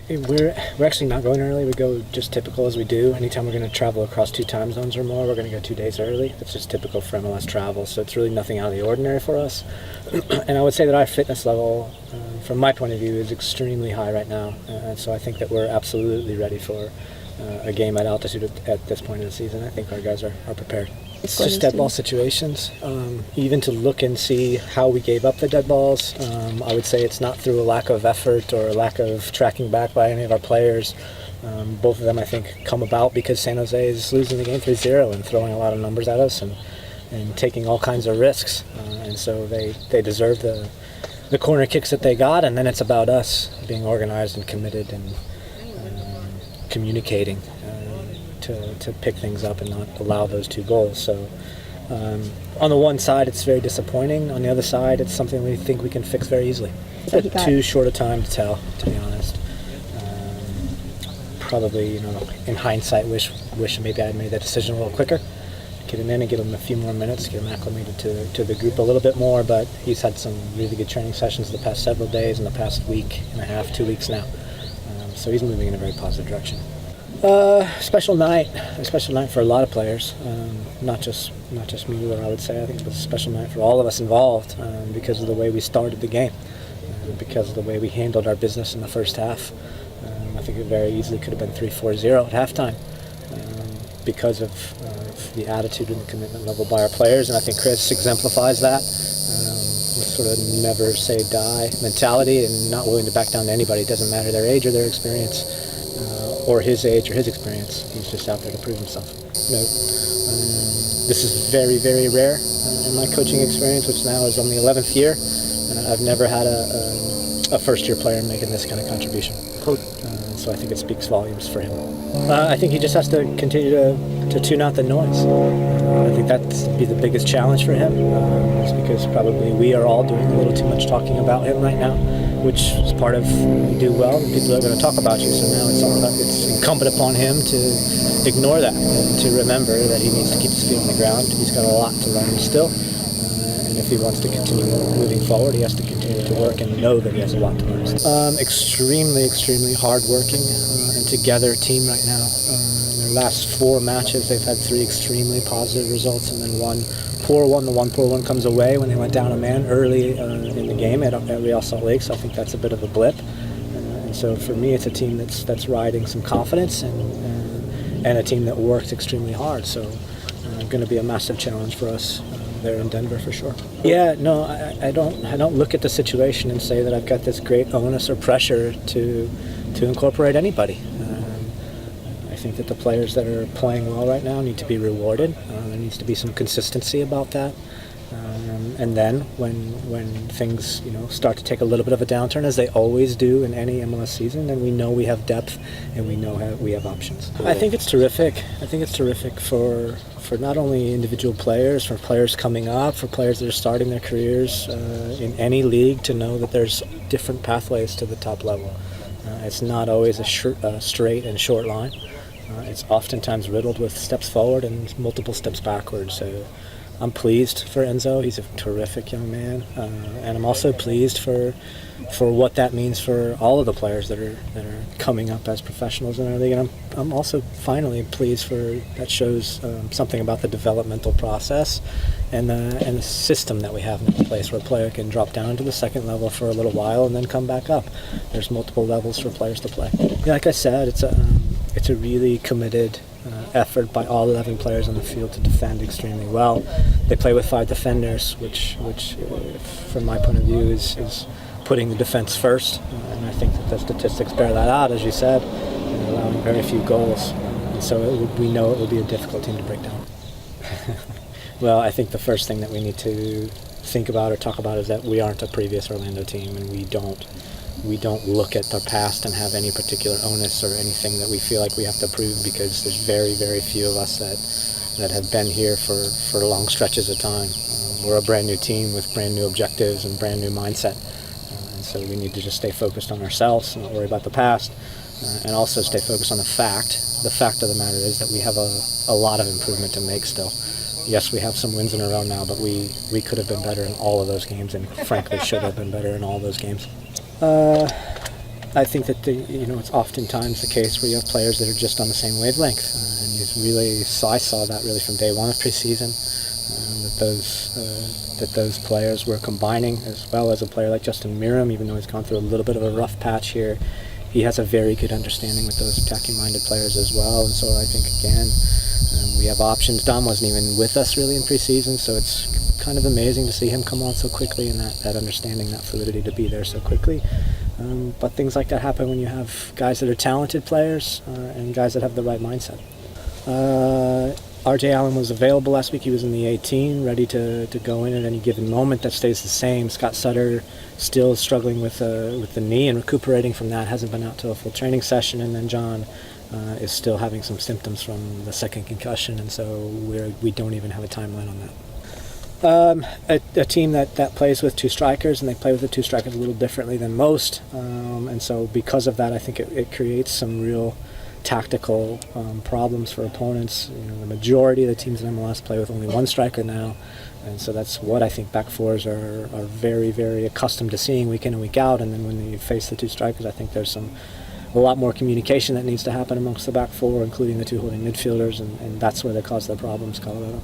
We're actually not going early. We go just typical as we do. Anytime we're going to travel across 2 time zones or more, we're going to go 2 days early. That's just typical for MLS travel, so it's really nothing out of the ordinary for us. And I would say that our fitness level, from my point of view, is extremely high right now. And so I think that we're absolutely ready for a game at altitude at this point in the season. I think our guys are prepared. It's just dead ball situations. Even to look and see how we gave up the dead balls, I would say it's not through a lack of effort or a lack of tracking back by any of our players. Both of them, I think, come about because San Jose is losing the game 3-0 and throwing a lot of numbers at us and taking all kinds of risks. And so they deserve the corner kicks that they got, and then it's about us being organized and committed and communicating to pick things up and not allow those 2 goals. So on the one side, it's very disappointing. On the other side, it's something we think we can fix very easily. But too short a time to tell, to be honest. Probably, in hindsight, wish maybe I had made that decision a little quicker. Get him in and give him a few more minutes, get him acclimated to the group a little bit more. But he's had some really good training sessions the past several days, in the past week and a half, 2 weeks now. So he's moving in a very positive direction. Special night for a lot of players, not just Mueller, I would say. I think it was a special night for all of us involved because of the way we started the game, because of the way we handled our business in the first half. I think it very easily could have been 3-4-0 at halftime because of the attitude and the commitment level by our players, and I think Chris exemplifies that. With sort of never say die mentality and not willing to back down to anybody. It doesn't matter their age or their experience. Or his age or his experience. He's just out there to prove himself. This is very, very rare in my coaching experience, which now is on the 11th year. I've never had a first-year player making this kind of contribution. So I think it speaks volumes for him. I think he just has to continue to tune out the noise. I think that'd be the biggest challenge for him, is because probably we are all doing a little too much talking about him right now, which is part of you do well, and people are going to talk about you. So now it's incumbent upon him to ignore that and to remember that he needs to keep his feet on the ground. He's got a lot to learn still, and if he wants to continue moving forward, he has to continue to work and know that he has a lot to learn. Extremely, extremely hard-working and together team right now. In their last 4 matches, they've had 3 extremely positive results, and then 1 poor one. The 1 poor one comes away when they went down a man early in the game at Real Salt Lake, so I think that's a bit of a blip. And so for me, it's a team that's riding some confidence and a team that worked extremely hard. So going to be a massive challenge for us there in Denver for sure. Yeah, no, I don't look at the situation and say that I've got this great onus or pressure to incorporate anybody. I think that the players that are playing well right now need to be rewarded. There needs to be some consistency about that. And then when things start to take a little bit of a downturn, as they always do in any MLS season, then we know we have depth and we know we have options. I think it's terrific. I think it's terrific for not only individual players, for players coming up, for players that are starting their careers in any league, to know that there's different pathways to the top level. It's not always a straight and short line. It's oftentimes riddled with steps forward and multiple steps backwards. So I'm pleased for Enzo. He's a terrific young man, and I'm also pleased for what that means for all of the players that are coming up as professionals in our league. And I'm also finally pleased for that shows something about the developmental process and the system that we have in place, where a player can drop down to the second level for a little while and then come back up. There's multiple levels for players to play. Yeah, like I said, it's a really committed effort by all 11 players on the field to defend extremely well. They play with 5 defenders, which from my point of view is putting the defense first, and I think that the statistics bear that out, as you said, allowing very few goals. And so we know it will be a difficult team to break down. Well, I think the first thing that we need to think about or talk about is that we aren't a previous Orlando team, and we don't look at the past and have any particular onus or anything that we feel like we have to prove, because there's very, very few of us that have been here for long stretches of time. We're a brand new team with brand new objectives and brand new mindset. And so we need to just stay focused on ourselves, not worry about the past, and also stay focused on the fact. The fact of the matter is that we have a lot of improvement to make still. Yes, we have some wins in a row now, but we could have been better in all of those games, and frankly should have been better in all those games. I think that it's oftentimes the case where you have players that are just on the same wavelength, I saw that really from day one of preseason, that those players were combining, as well as a player like Justin Miram, even though he's gone through a little bit of a rough patch here. He has a very good understanding with those attacking-minded players as well, and so I think, again, we have options. Dom wasn't even with us really in preseason, so it's kind of amazing to see him come on so quickly and that understanding, that fluidity to be there so quickly. But things like that happen when you have guys that are talented players and guys that have the right mindset. RJ Allen was available last week. He was in the 18, ready to go in at any given moment. That stays the same. Scott Sutter still struggling with the knee and recuperating from that. Hasn't been out to a full training session. And then John is still having some symptoms from the second concussion, and so we don't even have a timeline on that. A team that plays with two strikers, and they play with the two strikers a little differently than most. And so because of that, I think it creates some real tactical problems for opponents. The majority of the teams in MLS play with only one striker now, and so that's what I think back fours are very, very accustomed to seeing week in and week out. And then when you face the two strikers, I think there's a lot more communication that needs to happen amongst the back four, including the two holding midfielders, and that's where they cause their problems, Colorado.